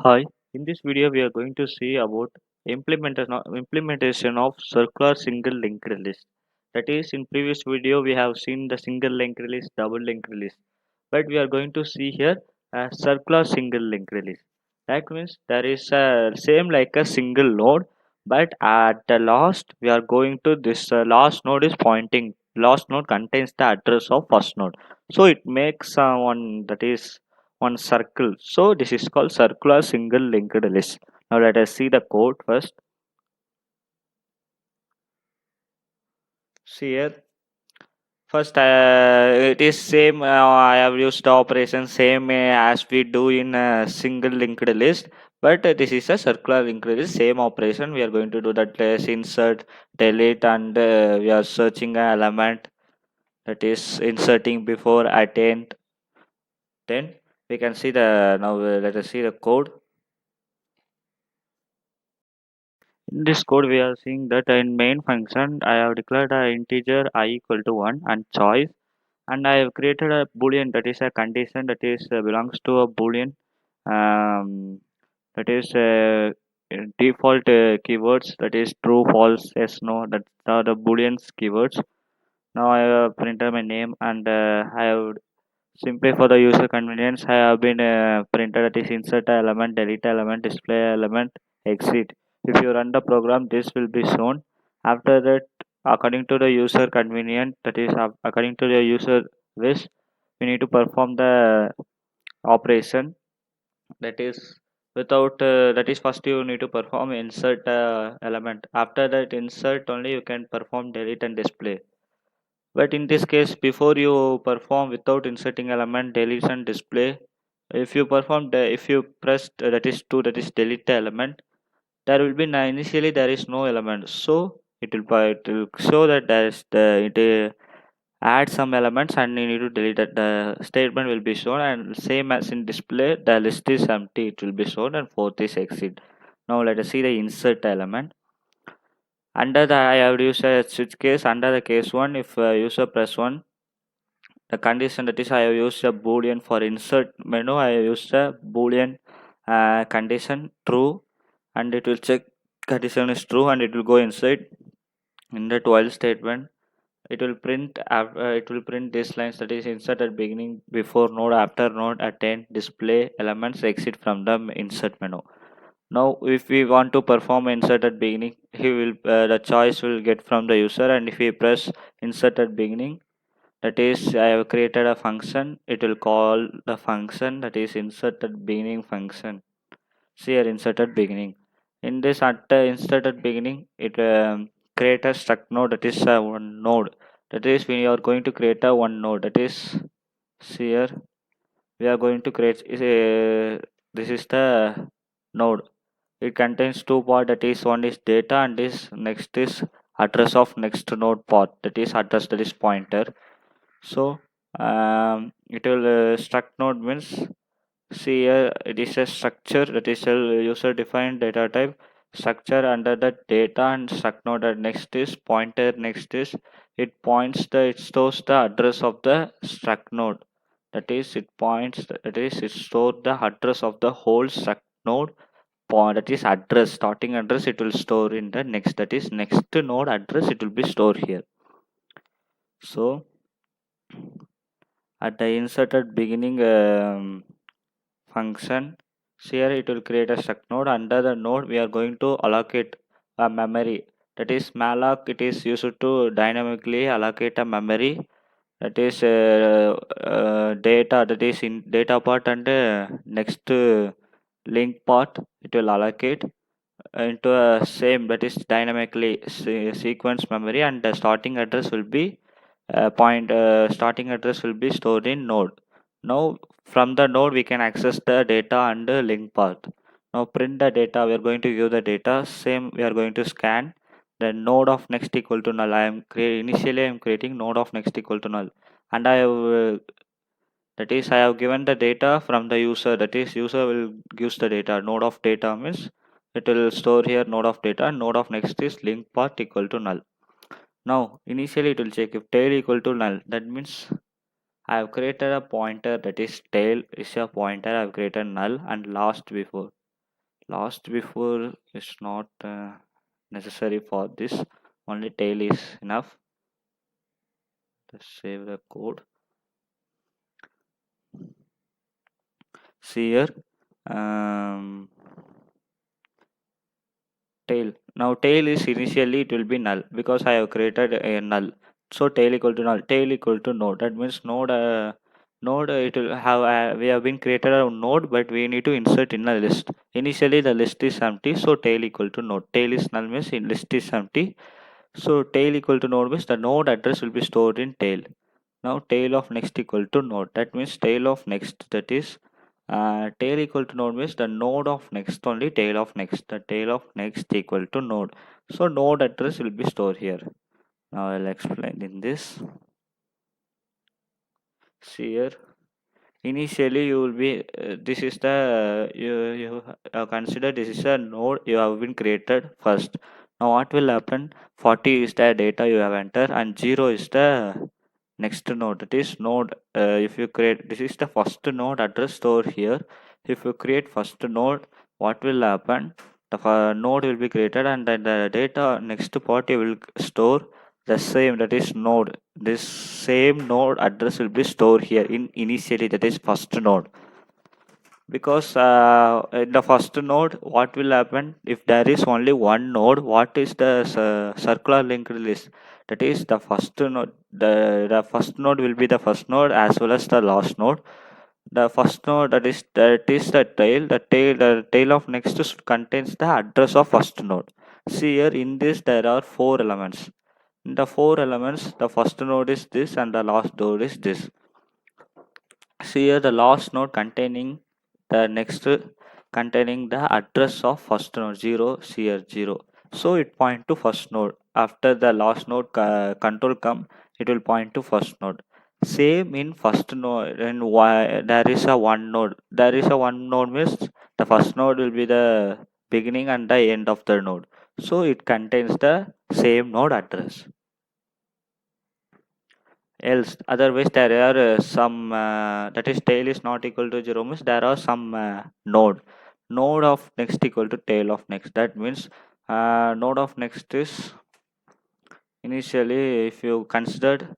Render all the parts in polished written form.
Hi, in this video we are going to see about implementation of circular single linked list. That is, in previous video we have seen the single linked list, double linked list, but we are going to see here a circular single linked list. That means there is a same like a single node, but at the last we are going to this last node is pointing. Last node contains the address of first node, so it makes one that is one circle. So this is called circular single linked list. Now let us see the code first. See here. First, it is same. I have used the operation same as we do in a single linked list, but this is a circular linked list. Same operation. We are going to do that insert, delete, and we are searching an element that is inserting before attained. Then we can see the now. Let us see the code. In this code, we are seeing that in main function, I have declared a integer I equal to 1 and choice, and I have created a boolean that is a condition that is belongs to a boolean that is default keywords that is true, false, yes, no. That are the booleans keywords. Now I have printed my name and I have simply for the user convenience, I have been printed that is insert element, delete element, display element, exit. If you run the program, this will be shown. After that, according to the user convenient, that is according to the user wish, we need to perform the operation. That is without that is first you need to perform insert element. After that insert only you can perform delete and display. But in this case, before you perform without inserting element, deletion display, if you press that is to that is delete the element, there will be initially there is no element. So it will show that there is add some elements and you need to delete that. The statement will be shown and same as in display, the list is empty. It will be shown and fourth is exit. Now let us see the insert element. Under the I have used a switch case. Under the case one, if user press one, the condition that is I have used a boolean for insert menu. I have used a boolean condition true, and it will check condition is true and it will go inside. In that while statement, it will print these lines that is insert at beginning, before node, after node, attain, display elements, exit from the insert menu. Now if we want to perform insert at beginning, he will the choice will get from the user, and if we press insert at beginning, that is I have created a function. It will call the function that is inserted beginning function. See here inserted beginning. In this at the inserted beginning, it create a struct node that is one node. That is we are going to create a one node. That is see here we are going to create is a this is the node. It contains two part, that is one is data and this next is address of next node part, that is address, that is pointer. So it will struct node means, see here it is a structure that is a user defined data type structure. Under the data and struct node, next is pointer, next is it stores the address of the struct node. That is it stores the address of the whole struct node point, that is address, starting address it will store in the next, that is next node address it will be stored here. So at the inserted beginning function, so here it will create a struct node. Under the node we are going to allocate a memory, that is malloc. It is used to dynamically allocate a memory, that is data, that is in data part, and next link part it will allocate into a same, that is dynamically sequence memory, and the starting address will be starting address will be stored in node. Now from the node we can access the data and the link path. Now print the data, we are going to give the data, same we are going to scan the node of next equal to null. Initially I am creating node of next equal to null, and I have that is I have given the data from the user, that is user will gives the data. Node of data means it will store here node of data, and node of next is link path equal to null. Now initially it will check if tail equal to null, that means I have created a pointer, that is tail is a pointer. I have created null and last before. Last before is not necessary for this. Only tail is enough. Let's save the code. See here. Um, tail. Now tail is initially it will be null because I have created a null. So tail equal to null. Tail equal to node. That means node it will have we have been created a node, but we need to insert in a list. Initially the list is empty, so tail equal to node. Tail is null means in list is empty. So tail equal to node means the node address will be stored in tail. Now tail of next equal to node. That means tail of next, that is tail equal to node means the node of next only tail of next. The tail of next equal to node. So node address will be stored here. Now I'll explain in this. See here. Initially you will be this is the you consider this is a node you have been created first. Now what will happen? 40 is the data you have entered and 0 is the next node, that is node if you create, this is the first node address stored here. If you create first node, what will happen? The node will be created and then the data next part you will store the same, that is node. This same node address will be stored here in initially, that is first node. Because in the first node, what will happen if there is only one node? What is the circular linked list? That is the first node. The first node will be the first node as well as the last node. The first node, that is the tail of next contains the address of first node. See here in this there are four elements. In the four elements, the first node is this and the last node is this. See here the last node containing the next containing the address of first node 0, here 0. So it point to first node. After the last node control come, it will point to first node. Same in first node, and why there is a one node. There is a one node means the first node will be the beginning and the end of the node. So it contains the same node address. Else otherwise there are some that is tail is not equal to 0 means there are some node of next equal to tail of next. That means node of next is initially, if you considered,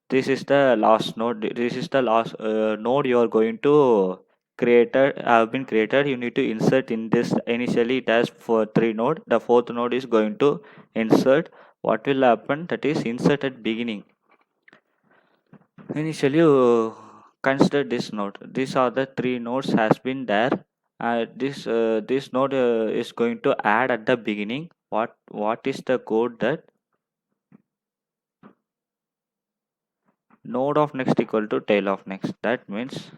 this is the last node, this is the last node you are going to created have been created. You need to insert in this. Initially it has for three node, the fourth node is going to insert. What will happen? That is insert at beginning. Initially, you consider this node. These are the three nodes has been there. This node is going to add at the beginning. What is the code? That node of next equal to tail of next. That means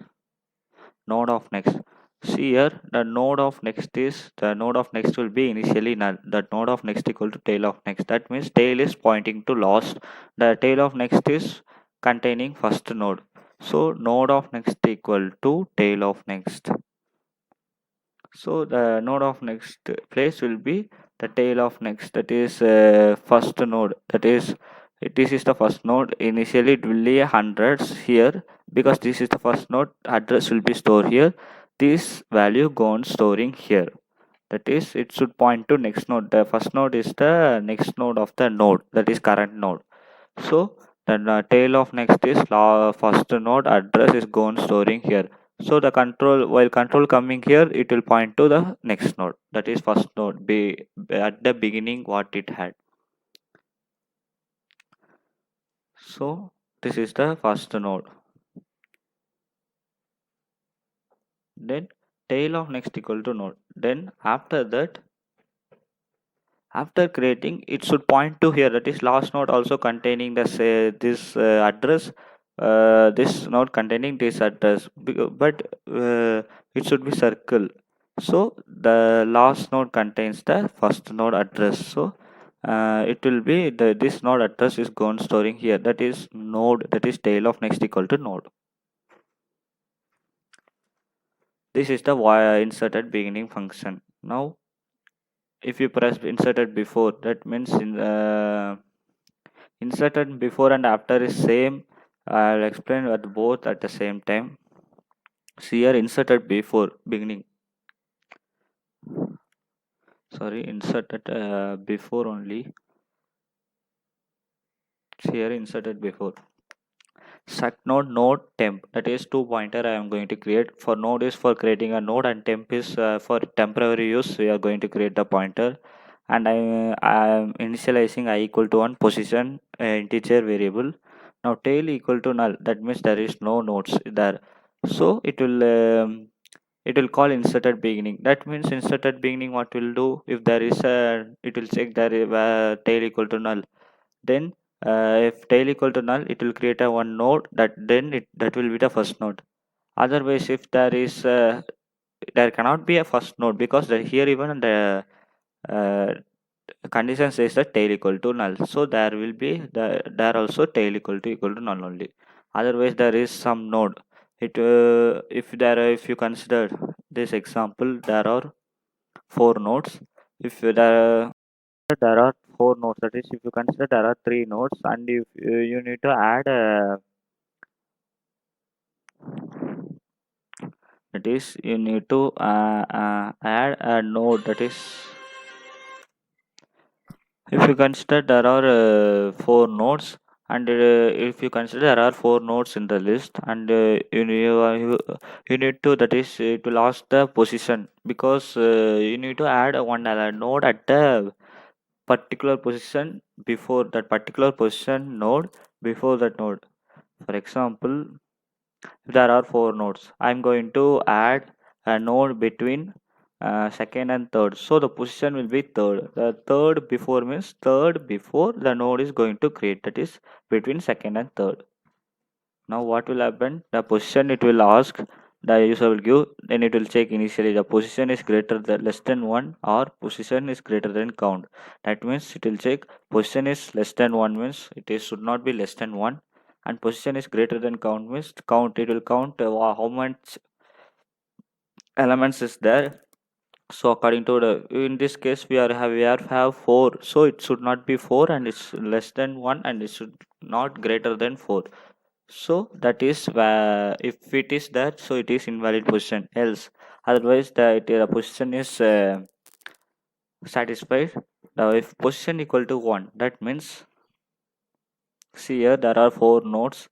node of next. See here, the node of next is the node of next will be initially null. The node of next equal to tail of next. That means tail is pointing to last. The tail of next is containing first node. So node of next equal to tail of next. So the node of next place will be the tail of next. That is first node. That is this is the first node. Initially it will be hundreds here because this is the first node. Address will be stored here. This value gone storing here. That is it should point to next node. The first node is the next node of the node, that is current node. So the tail of next is first node address is gone storing here. So the control, while control coming here, it will point to the next node, that is first node be at the beginning what it had. So this is the first node. Then tail of next equal to node. Then after that, after creating, it should point to here, that is last node also containing the say this address, this node containing this address, but it should be circle. So the last node contains the first node address. So it will be this node address is gone storing here, that is node, that is tail of next equal to node. This is the inserted beginning function. Now if you press inserted before, that means inserted before and after is same. I'll explain at both at the same time. See here, inserted before beginning. sorry, inserted before only. Here inserted before. Struct node temp, that is two pointer I am going to create. For node is for creating a node, and temp is for temporary use. We are going to create the pointer, and I am initializing I equal to one position integer variable. Now tail equal to null, that means there is no nodes there. So it will call inserted beginning. That means inserted beginning, what will do, if there is a, it will check there if tail equal to null. Then if tail equal to null, it will create a one node, that then that will be the first node. Otherwise, if there is there cannot be a first node, because here even the uh, condition says that tail equal to null, so there will be there also tail equal to null only. Otherwise there is some node. It if you consider this example, there are four nodes. If there are four nodes, that is, if you consider there are three nodes, and if you need to add that is, you need to add a node, that is, if you consider there are four nodes, and if you consider there are four nodes in the list, and you need to, that is, it will ask the position, because you need to add one node at the particular position before that particular position node, before that node. For example, there are four nodes. I'm going to add a node between second and third. So the position will be third. The third before means third before the node is going to create. That is between second and third. Now what will happen? The position it will ask, the user will give, then it will check initially the position is greater than less than one, or position is greater than count. That means it will check position is less than one, means it is should not be less than one, and position is greater than count means count, it will count how much elements is there. So according to the, in this case we have four, so it should not be four, and it's less than one, and it should not greater than four. So that is where, if it is that, so it is invalid position. Else, otherwise the position is satisfied. Now if position equal to one, that means, see here there are four nodes.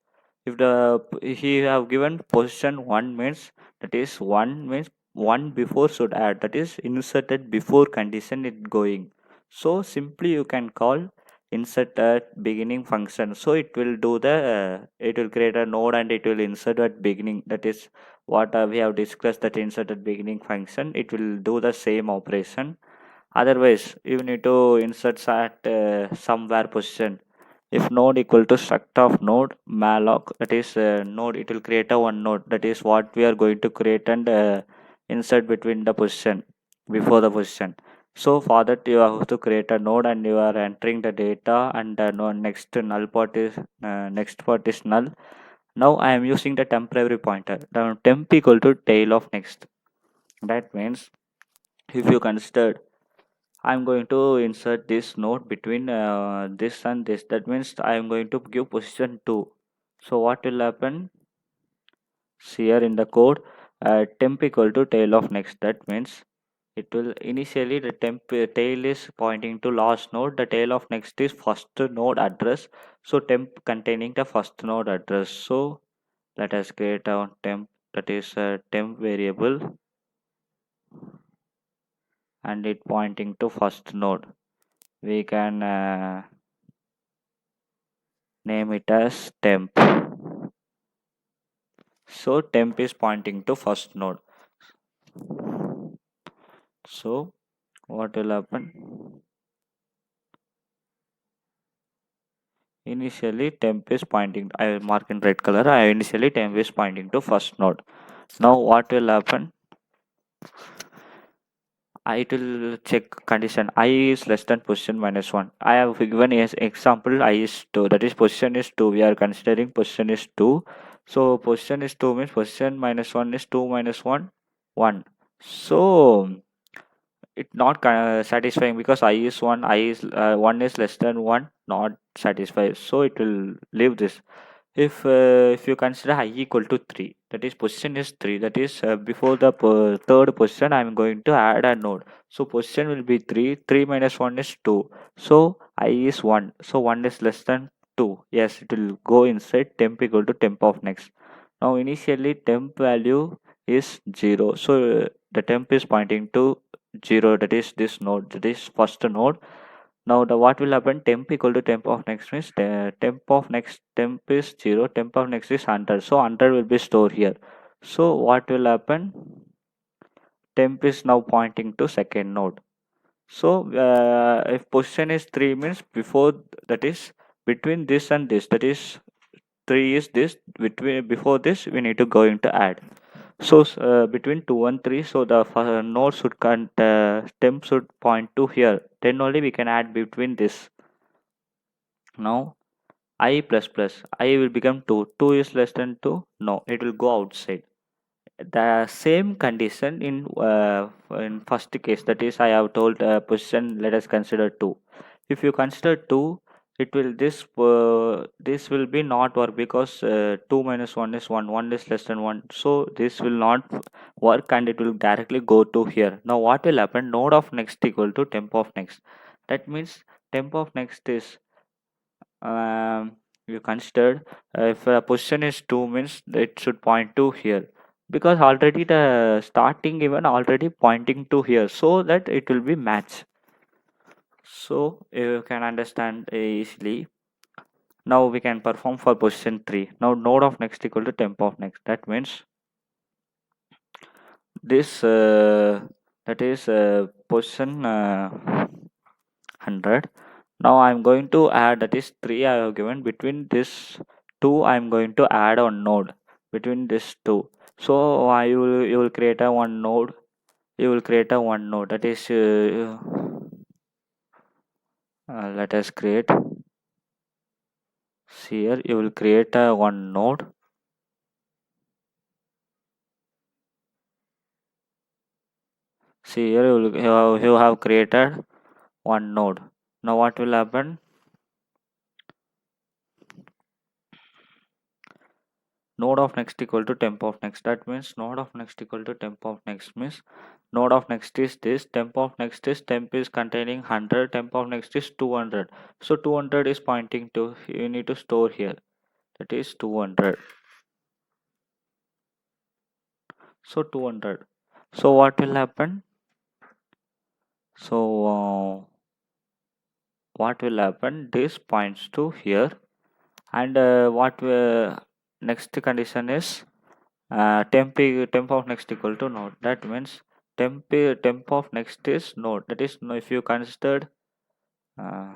If he have given position one, means that is one means one before should add, that is inserted before condition it going. So simply you can call insert at beginning function. So it will do the it will create a node and it will insert at beginning. That is what we have discussed, that insert at beginning function. It will do the same operation. Otherwise, you need to insert at somewhere position. If node equal to struct of node malloc, that is node, it will create a one node. That is what we are going to create and insert between the position, before the position. So for that you have to create a node, and you are entering the data, and the next null part is next part is null. Now I am using the temporary pointer. The temp equal to tail of next. That means if you consider, I'm going to insert this node between this and this. That means I am going to give position 2. So what will happen? See here in the code, temp equal to tail of next. That means it will initially the temp tail is pointing to last node. The tail of next is first node address. So temp containing the first node address. So let us create a temp, that is a temp variable, and it pointing to first node. We can name it as temp. So temp is pointing to first node. So what will happen? Initially temp is pointing, I will mark in red color. I initially temp is pointing to first node. Now what will happen? It will check condition I is less than position minus one. I have given as example I is two. That is position is two. We are considering position is two. So position is two means position minus one is two minus one, one. So it not satisfying, because I is one, I is one is less than one, not satisfied. So it will leave this. If you consider I equal to 3, that is position is 3, that is before the third position I'm going to add a node. So position will be 3, 3 minus 1 is 2, so I is 1, so 1 is less than 2. Yes, it will go inside temp equal to temp of next. Now initially temp value is 0, so the temp is pointing to 0, that is this node, that is first node. Now the what will happen, temp equal to temp of next means temp of next, temp is 0, temp of next is 100, so 100 will be stored here. So what will happen, temp is now pointing to second node. So if position is 3 means before, that is between this and this, that is 3 is this, between before this we need to go into add. So between 2 and 3, so the node should temp should point to here, then only we can add between this. Now I plus plus, I will become 2. 2 is less than 2? No, it will go outside. The same condition in first case, that is I have told position, let us consider 2. If you consider 2, it will this will be not work, because 2 minus 1 is 1, 1 is less than 1. So this will not work and it will directly go to here. Now what will happen, node of next equal to temp of next. That means temp of next is you considered, if a position is 2 means it should point to here, because already the starting even already pointing to here, so that it will be match. So you can understand easily. Now we can perform for position 3. Now node of next equal to temp of next, that means this that is position 100. Now I'm going to add, that is 3 I have given, between this 2 I'm going to add one node between this 2. So you will create a one node, you will create a one node, that is let us create, see here, you will create a one node. See here, you have created one node. Now what will happen, node of next equal to temp of next, that means node of next equal to temp of next means node of next is this, temp of next is, temp is containing 100, temp of next is 200, so 200 is pointing to, you need to store here, that is 200. So 200, so what will happen, so what will happen, this points to here. And what next condition is temp of next equal to node, that means temp of next is node, that is no, if you considered uh,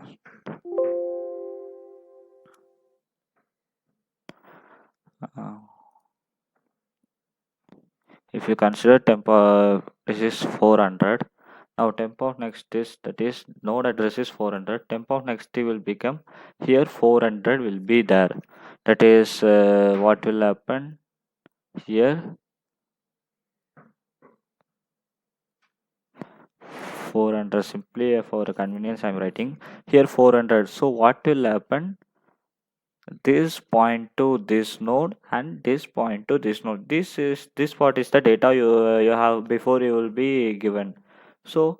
uh, if you consider temp this is 400. Now temp of next is, that is node address is 400, temp of next will become here, 400 will be there, that is what will happen here, 400, simply for convenience I'm writing here 400. So what will happen, this point to this node and this point to this node, this part is the data you have before you will be given. So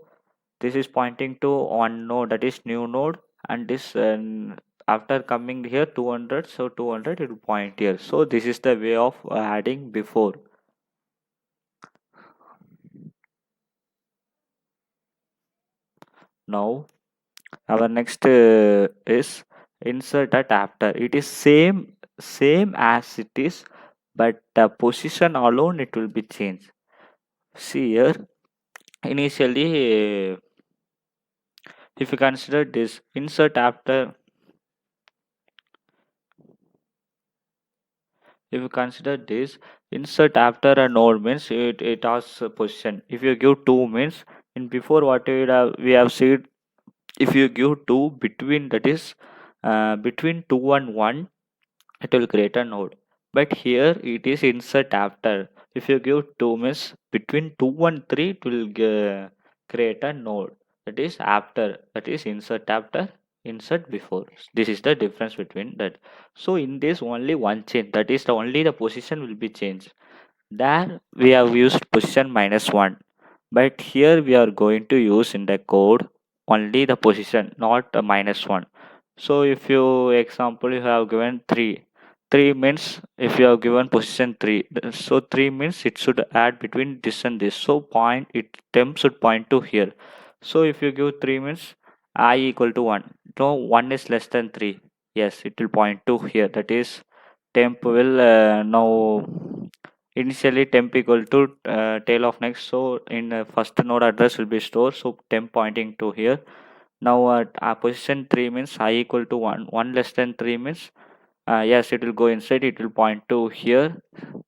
this is pointing to one node, that is new node, and this after coming here 200, so 200 it will point here. So this is the way of adding before. Now our next is insert at after, it is same as it is, but the position alone it will be changed. See here, initially if you consider this insert after, if you consider this insert after a node means it has a position. If you give 2 means, in before what we have seen, if you give 2 between, that is between 2 and 1, it will create a node, but here it is insert after. If you give 2 means between 2 and 3, it will create a node, that is after, that is insert after insert before. This is the difference between that. So in this only one change, that is the only the position will be changed. There we have used position -1, but here we are going to use in the code only the position, not a -1. So if you example you have given 3, 3 means if you have given position 3, so 3 means it should add between this and this. So point it temp should point to here. So if you give 3 means I equal to 1. No, 1 is less than 3. Yes, it will point to here. That is temp will now initially temp equal to tail of next. So in first node address will be stored. So temp pointing to here. Now position 3 means I equal to 1. 1 less than 3 means yes, it will go inside. It will point to here.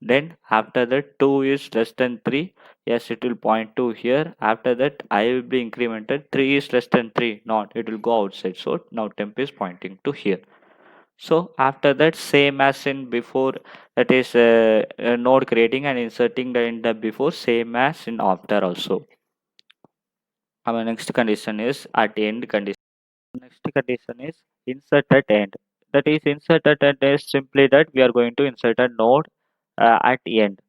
Then after that 2 is less than 3. Yes, it will point to here. After that I will be incremented. 3 is less than 3. Not. It will go outside. So now temp is pointing to here. So after that, same as in before, that is a node creating and inserting the in the before, same as in after also. Our next condition is at end condition. Next condition is insert at end. That is insert at end is simply that we are going to insert a node at end.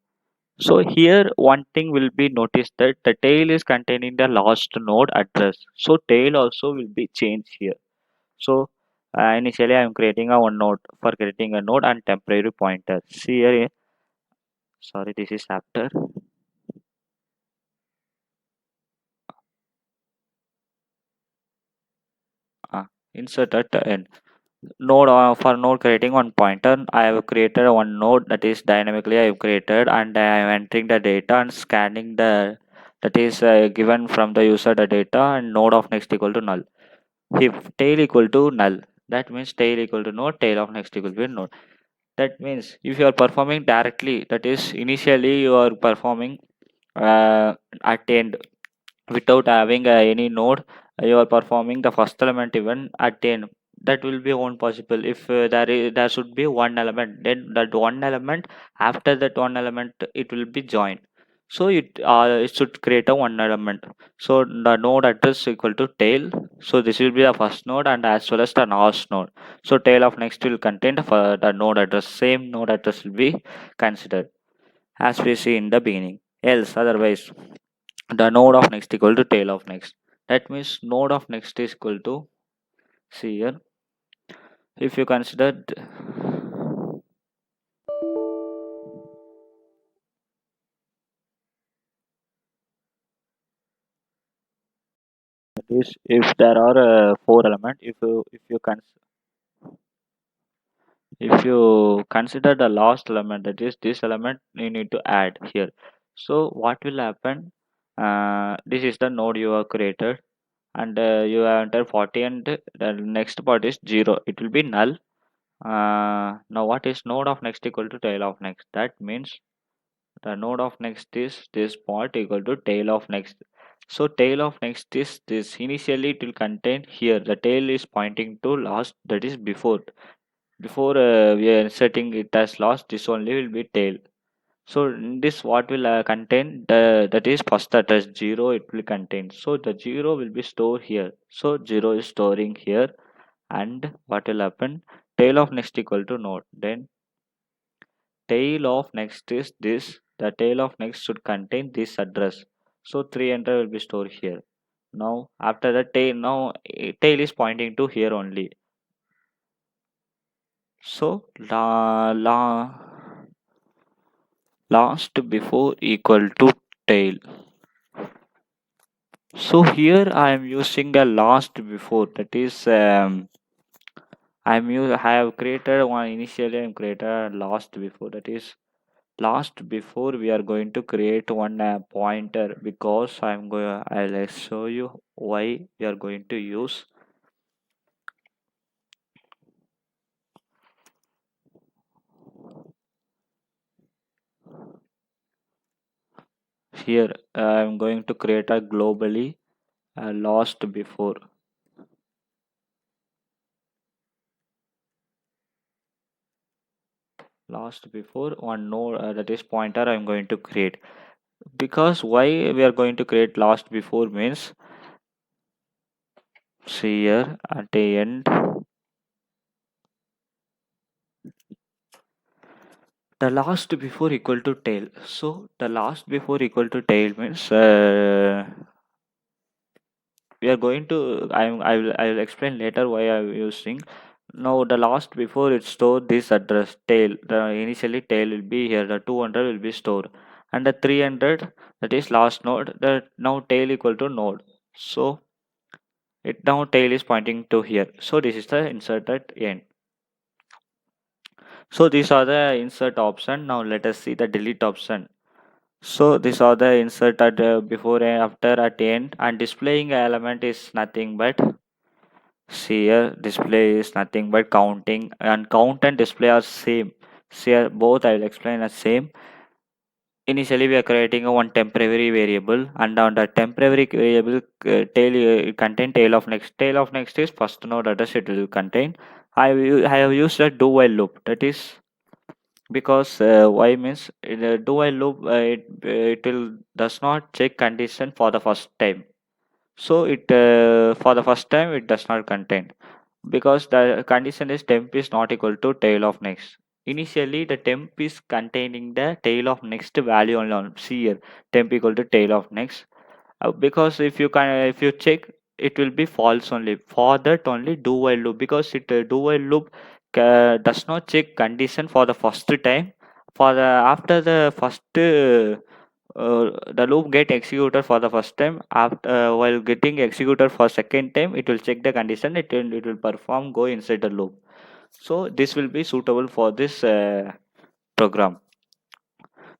So here one thing will be noticed that the tail is containing the last node address. So tail also will be changed here. So initially I am creating a one node for creating a node and temporary pointer. See here, sorry, this is after. Insert at the end. Node for node creating one pointer. I have created one node that is dynamically I have created and I am entering the data and scanning the that is given from the user the data and node of next equal to null. If tail equal to null, that means tail equal to node, tail of next equal to node. That means if you are performing directly, that is initially you are performing uh, at end without having any node, you are performing the first element even at end. That will be one possible. If there should be one element, then that one element after that one element it will be joined. So it should create a one element. So the node address equal to tail. So this will be the first node and as well as the last node. So tail of next will contain the node address. Same node address will be considered as we see in the beginning. Else otherwise the node of next equal to tail of next. That means node of next is equal to, see here, if you consider this, if there are four element, if you consider the last element, that is this element you need to add here. So what will happen, this is the node you have created and you have entered 40 and the next part is 0, it will be null. Now what is node of next equal to tail of next? That means the node of next is this point equal to tail of next. So tail of next is this. Initially it will contain here. The tail is pointing to last, that is before. Before we are inserting it as last, this only will be tail. So in this what will contain the that is first address 0 it will contain. So the 0 will be stored here. So 0 is storing here and what will happen? Tail of next equal to node. Then tail of next is this. The tail of next should contain this address. So 300 will be stored here. Now after the tail, now tail is pointing to here only. So last before equal to tail. So here I am using a last before, that is I have created one initially. I am created a last before, that is last before we are going to create one pointer, because I'll show you why we are going to use here. I'm going to create a globally last before one node, that is pointer I'm going to create. Because why we are going to create last before means See here at the end, the last before equal to tail. So the last before equal to tail means we are going to I will explain later why I'm using. Now the last before it store this address tail. The initially tail will be here. The 200 will be stored, and the 300, that is last node. The now tail equal to node. So it now tail is pointing to here. So this is the insert at end. So these are the insert option. Now let us see the delete option. So these are the insert at before and after at end, and displaying element is nothing but see here display is nothing but counting, and count and display are same. See here both I will explain as same. Initially we are creating a one temporary variable, and on the temporary variable tail contain tail of next is first node address it will contain. I have used a do while loop, that is because why means in a do while loop it will does not check condition for the first time. So it for the first time it does not contain, because the condition is temp is not equal to tail of next. Initially the temp is containing the tail of next value only on see here, temp equal to tail of next. Because if you can if you check, it will be false only. For that only do while loop, because it do while loop does not check condition for the first time. For the after the first the loop get executed for the first time, after while getting executed for second time it will check the condition, it will perform go inside the loop. So this will be suitable for this program.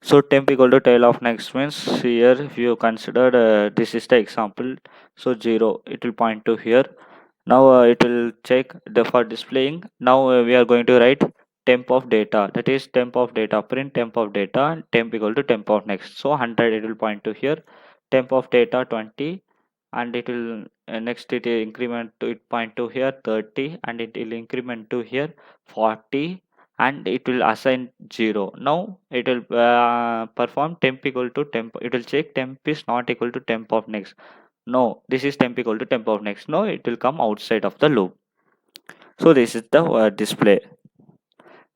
So temp equal to tail of next means here if you consider this is the example. So 0 it will point to here. Now it will check the for displaying. Now we are going to write temp of data, that is temp of data, print temp of data and temp equal to temp of next. So 100 it will point to here, temp of data 20, and it will next it will increment to it point to here 30, and it will increment to here 40, and it will assign 0. Now it will perform temp equal to temp, it will check temp is not equal to temp of next. No, this is temp equal to temp of next. No, it will come outside of the loop. So this is the display.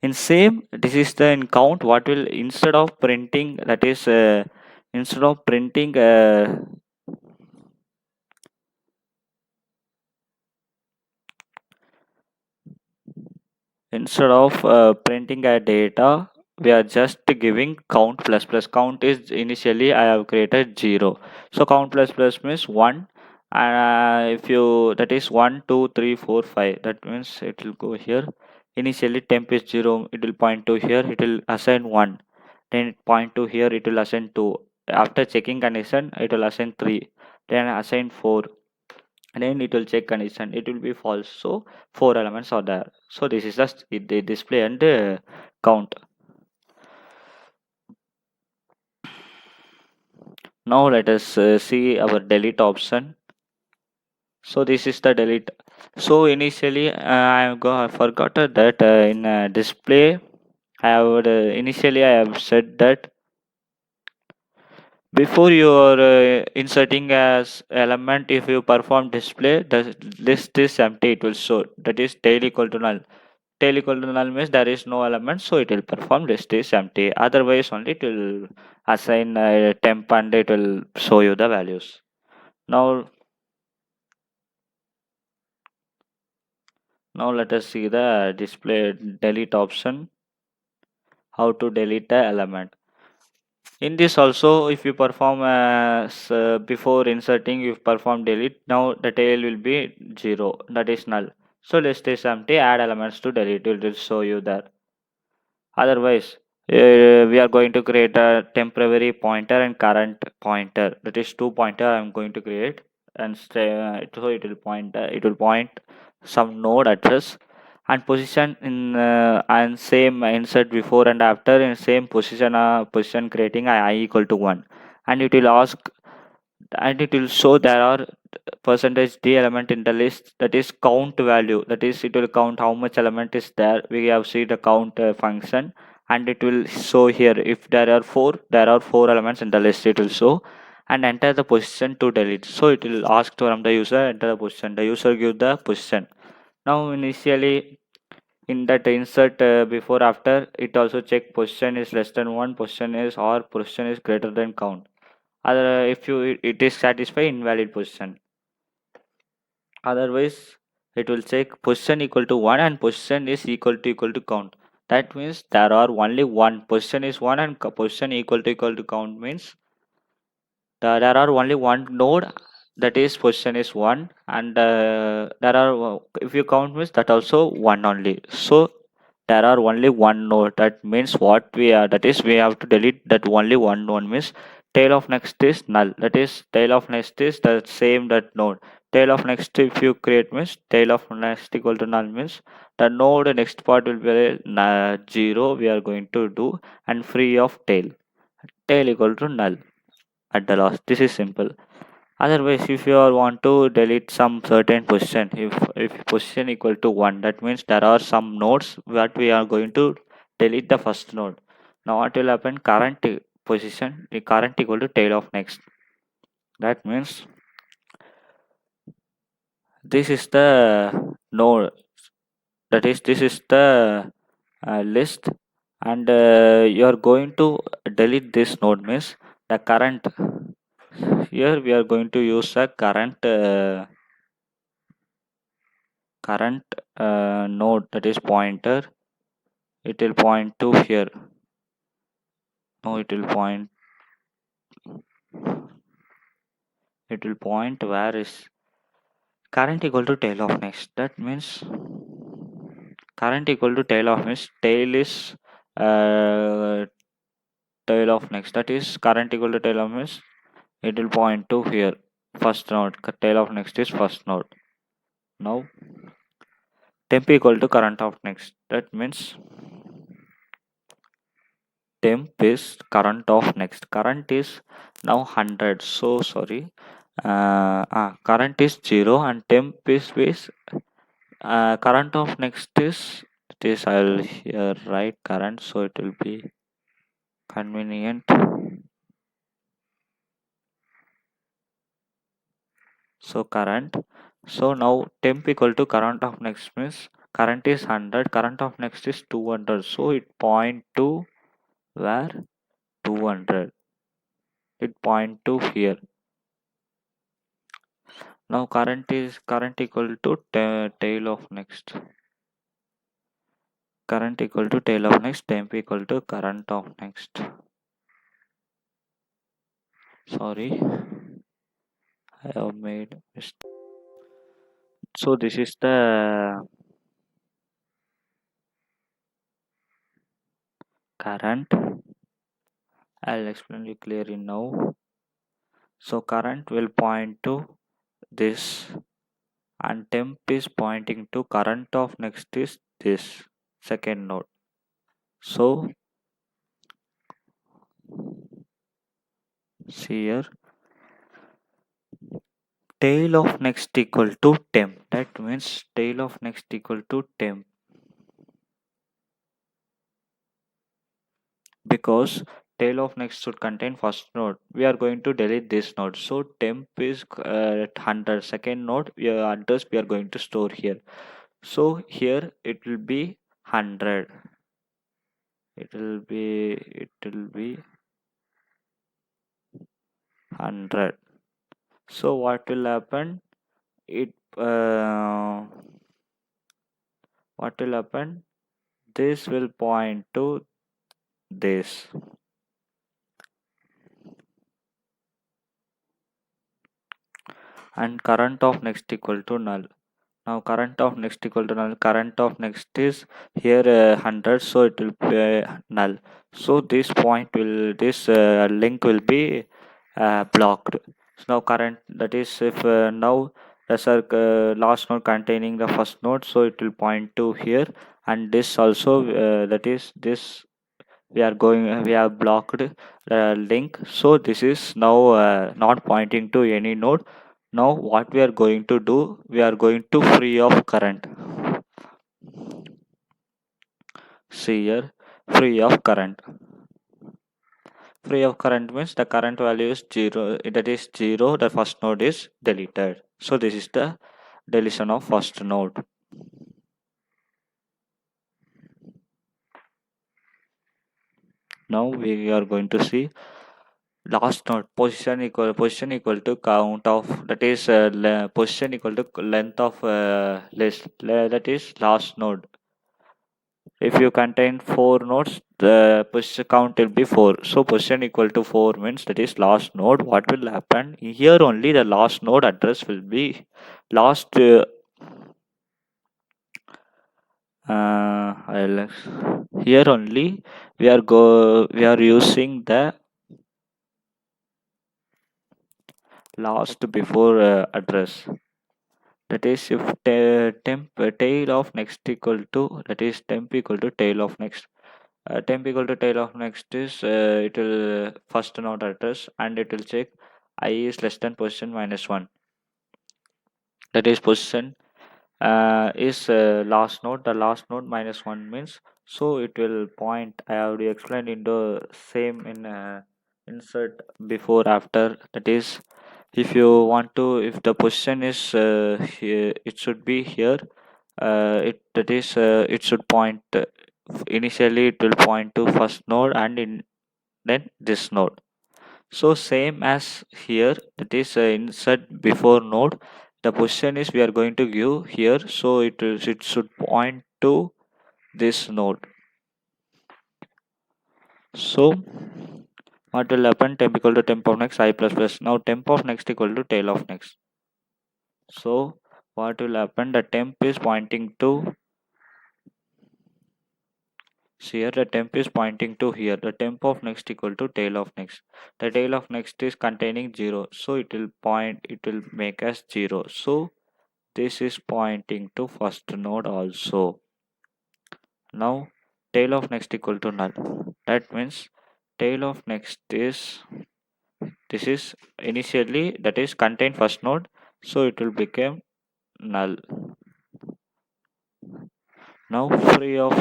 In same, this is the in count. What will instead of printing, that is instead of printing instead of printing a data, we are just giving count plus plus. Count is initially I have created 0. So count plus plus means 1. And if you that is 1, 2, 3, 4, 5. That means it will go here. Initially temp is 0. It will point to here. It will assign 1. Then it point to here. It will assign 2. After checking condition, it will assign 3. Then assign 4, and then it will check condition, it will be false. So four elements are there. So this is just the display and count. Now let us see our delete option. So this is the delete. So initially I forgot that in display I have initially I have said that before you are inserting as element, if you perform display, the list is empty, it will show, that is tail equal to null. Tail equal to null means there is no element, so it will perform list is empty. Otherwise only it will assign temp and it will show you the values. Now now let us see the display delete option, how to delete the element. In this also, if you perform before inserting, you perform delete. Now the tail will be 0, that is null. So list is empty. Add elements to delete. It will show you that. Otherwise, we are going to create a temporary pointer and current pointer. That is two pointer I am going to create, and so it will point. It will point some node address and position in and same insert before and after in same position. Position creating I equal to 1, and it will ask, and it will show there are percentage d element in the list, that is count value, that is it will count how much element is there. We have seen the count function, and it will show here if there are four elements in the list, it will show. and enter the position to delete. So it will ask from the user, enter the position. The user give the position. Now initially in that insert before after, it also check position is less than 1, position is or position is greater than count. Other if you it is satisfy invalid position. Otherwise, it will check position equal to 1 and position is equal to count. That means there are only one position is 1 and position equal to count means there are only one node, that is position is 1, and there are if you count means that also 1 only. So there are only one node. That means what we are, that is we have to delete that only one node means tail of next is null. That is tail of next is the same that node. Tail of next if you create means tail of next equal to null means the node next part will be 0 we are going to do, and free of tail equal to null at the last. This is simple. Otherwise, if you are want to delete some certain position, if position equal to 1, that means there are some nodes that we are going to delete the first node. Now what will happen? Current position, the current equal to tail of next. That means this is the node. That is this is the list, and you are going to delete this node means the current. Here we are going to use a current node, that is pointer. It will point to here. No, it will point where is current equal to tail of next. That means current equal to tail of next. Tail is uh, tail of next. That is current equal to tail of next. It will point to here. First node. Tail of next is first node. Now temp equal to current of next. That means temp is current of next. Current is now 100. So sorry. Current is 0 and temp is current of next is this. I'll here write current so it will be convenient. So current. So now temp equal to current of next means current is 100. Current of next is 200. So it point to where 200. It point to here. Now current equal to tail of next. Current equal to tail of next. Temp equal to current of next. Sorry, I have made mistake. So this is the current. I'll explain you clearly now. So current will point to this, and temp is pointing to current of next is this second node. So see here, tail of next equal to temp. That means tail of next equal to temp, because tail of next should contain first node. We are going to delete this node. So temp is 100. Second node address we are going to store here. So here it will be 100. It will be 100. So what will happen? It what will happen? This will point to this, and current of next equal to null. Now current of next equal to null. Current of next is here 100, so it will be null. So this link will be blocked. So now current, that is if now there's a last node containing the first node, so it will point to here, and this also that is this we have blocked link. So this is now not pointing to any node. Now what we are going to do, we are going to free of current. See here, free of current. Free of current means the current value is 0, that is 0, the first node is deleted. So this is the deletion of first node. Now we are going to see last node. Position equal to count of, that is position equal to length of list, that is last node. If you contain 4 nodes, the position count will be 4. So position equal to 4 means that is last node. What will happen here? Only the last node address will be last. Here only we are using the last before address. That is if temp tail of next equal to, that is temp equal to tail of next. Temp equal to tail of next is it will first node address, and it will check I is less than position minus 1. That is position is last node. The last node minus 1 means, so it will point. I already explained in the same in insert before after. That is, if you want to, if the position is here, it should be here. It that is it should point initially it will point to first node, and in then this node. So same as here, that is insert before node. The position is we are going to give here, so it should point to this node. So what will happen? Temp equal to temp of next I plus plus. Now temp of next equal to tail of next. So what will happen? The temp is pointing to, so here the temp is pointing to here. The temp of next equal to tail of next. The tail of next is containing 0. So it will point, it will make as 0. So this is pointing to first node also. Now tail of next equal to null. That means tail of next is, this is initially, that is contain first node. So it will become null. Now free of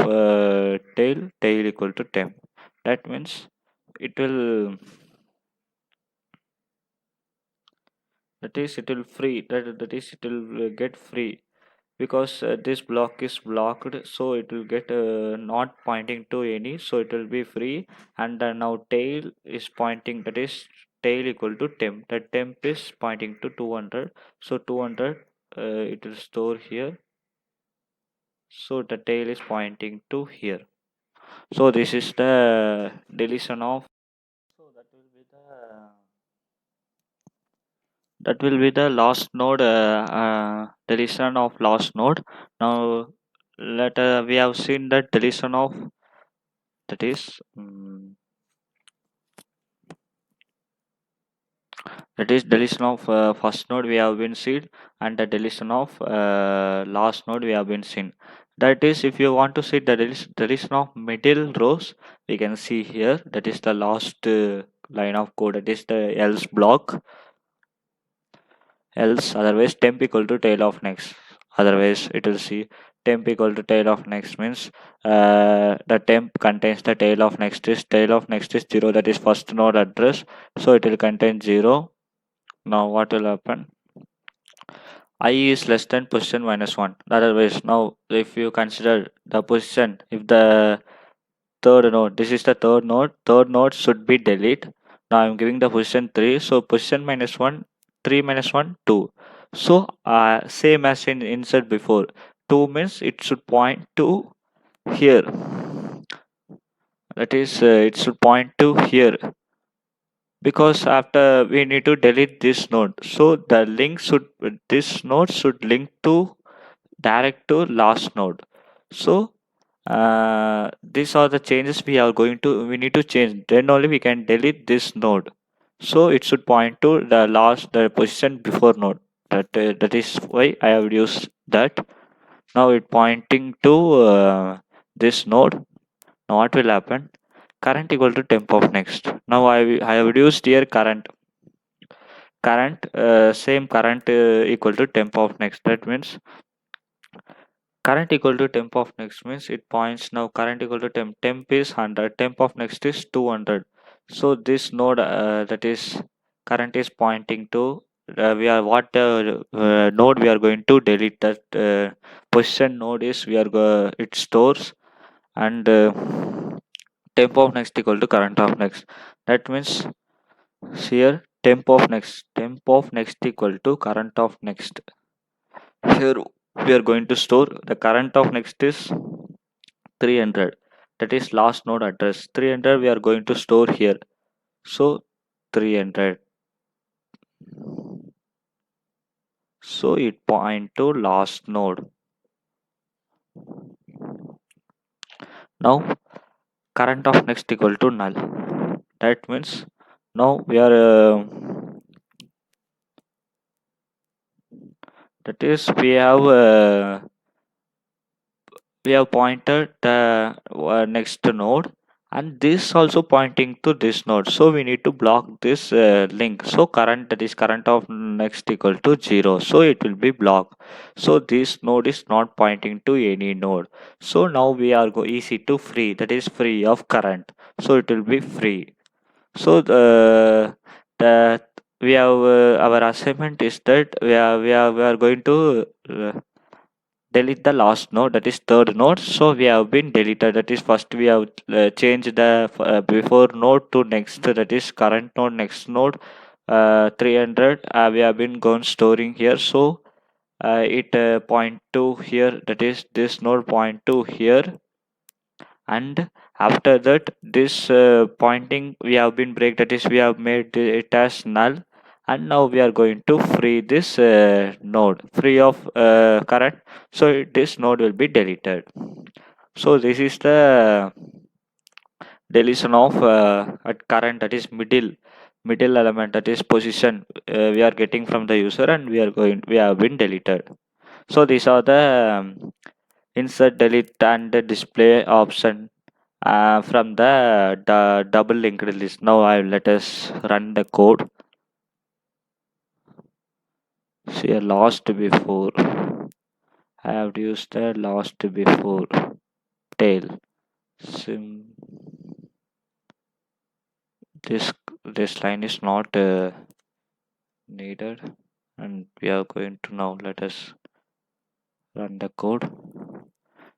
tail equal to temp. That means it will, that is it will free, that is it will get free, because this block is blocked, so it will get not pointing to any, so it will be free. And now tail is pointing, that is tail equal to temp. The temp is pointing to 200, so 200 it will store here, so the tail is pointing to here. So this is the deletion of, so that will be the last node, deletion of last node. Now let we have seen that deletion of, that is that is deletion of first node we have been seen, and the deletion of last node we have been seen. That is, if you want to see the deletion of middle rows, we can see here, that is the last line of code, that is the else block. Else otherwise temp equal to tail of next. Otherwise it will see temp equal to tail of next means the temp contains the tail of next is 0, that is first node address, so it will contain 0. Now what will happen? I is less than position minus 1. Otherwise, now if you consider the position, if the third node, this is the third node should be delete. Now I'm giving the position 3, so position minus 1, 3 minus 1, 2. So same as in insert before, 2 means it should point to here, that is it should point to here, because after we need to delete this node, so the link should, this node should link to direct to last node. So these are the changes we need to change, then only we can delete this node. So it should point to the position before node. That is why I have used that. Now it pointing to this node. Now what will happen? Current equal to temp of next. Now I have used here current, same current equal to temp of next. That means current equal to temp of next means it points, now current equal to temp is 100, temp of next is 200. So this node that is current is pointing to we are what node we are going to delete. That position node is it stores, and temp of next equal to current of next. That means here temp of next equal to current of next. Here we are going to store the current of next is 300. That is last node address. 300 we are going to store here. So 300. So it point to last node. Now current of next equal to null. That means now we are that is we have pointed the next node, and this also pointing to this node, so we need to block this link. So current, that is current of next equal to 0, so it will be blocked. So this node is not pointing to any node. So now we are easy to free, that is free of current, so it will be free. So the we have our assignment is that we are going to delete the last node, that is third node. So we have been deleted, that is first we have changed the before node to next, that is current node next node 300 we have been gone storing here. So it point to here, that is this node point to here, and after that this pointing we have been break, that is we have made it as null, and now we are going to free this node free of current. So this node will be deleted. So this is the deletion of at current, that is middle element, that is position we are getting from the user, and we have been deleted. So these are the insert, delete, and the display option from the double linked list. Now let us run the code. See, lost before. I have used the lost before tail. Sim, this this line is not needed, and we are going to now let us run the code.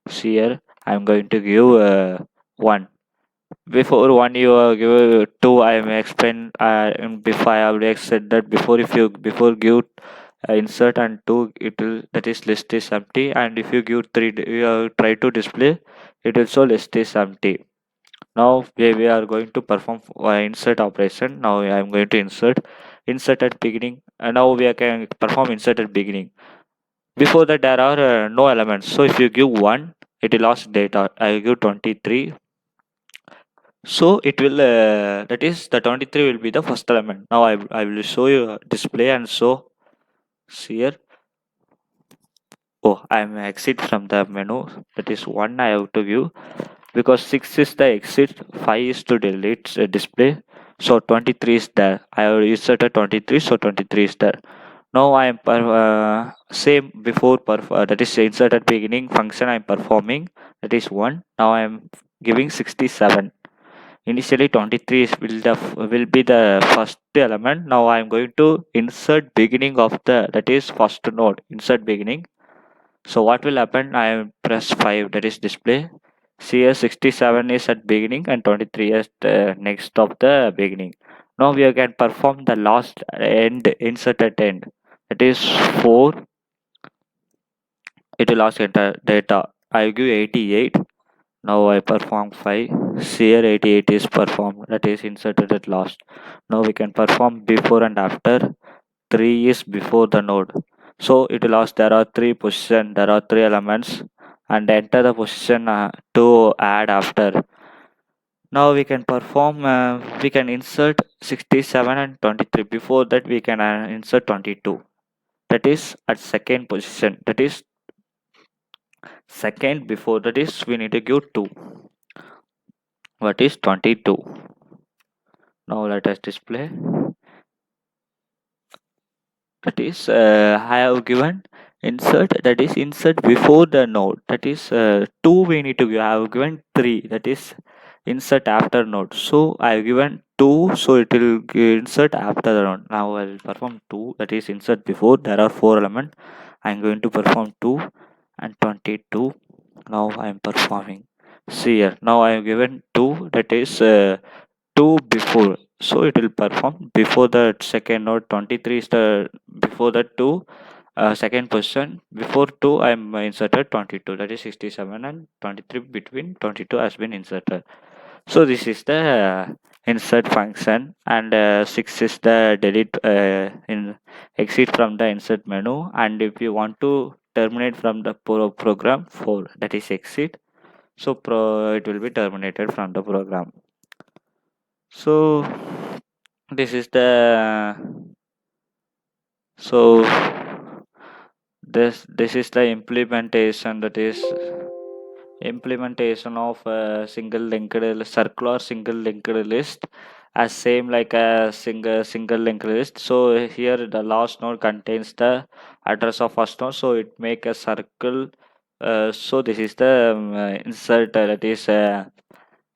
See here, I'm going to give one. Before one you give two, I am explain before I already said that before, if you before give insert and two, it will, that is list is empty, and if you give three, you try to display, it will show list is empty. Now we are going to perform insert operation. Now I am going to insert at beginning, and now we can perform insert at beginning. Before that there are no elements, so if you give one, it will lost data. I give 23, so it will that is the 23 will be the first element. Now I will show you display and show. See here. Oh, I am exit from the menu, that is one I have to give, because 6 is the exit, 5 is to delete display. So 23 is there, I have inserted 23, so 23 is there. Now I am same before that is inserted beginning function I am performing, that is one. Now I am giving 67. Initially 23 will be the first element. Now I am going to insert beginning of the, that is first node, insert beginning. So what will happen, I press 5, that is display. See here, 67 is at beginning and 23 is the next of the beginning. Now we can perform the last end, insert at end, that is 4. It will last enter data, I give 88. Now I perform 5. See here, 88 is performed, that is inserted at last. Now we can perform before and after. 3 is before the node. So it will ask, there are 3 position, there are 3 elements, and enter the position to add after. Now we can perform, we can insert 67 and 23. Before that we can insert 22. That is at second position. That is second before, that is we need to give 2. What is 22? Now let us display. That is I have given insert, that is insert before the node, that is 2 we need to give. I have given 3, that is insert after node, so I have given 2, so it will insert after the round. Now I will perform 2, that is insert before. There are 4 elements. I am going to perform 2 and 22. Now I am performing. See here. Now I am given 2, that is 2 before. So it will perform before the second node. 23 is the before the 2. Second position before 2 I am inserted 22, that is 67, and 23 between 22 has been inserted. So this is the insert function, and 6 is the delete in exit from the insert menu, and if you want to terminate from the program, 4, that is exit. So it will be terminated from the program. So this is the so this is the implementation, that is implementation of a single linked circular single linked list as same like a single linked list. So here the last node contains the address of first node, so it make a circle. So this is the insert, that is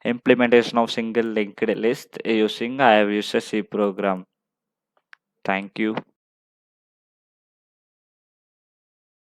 implementation of single linked list using I have used a C program. Thank you.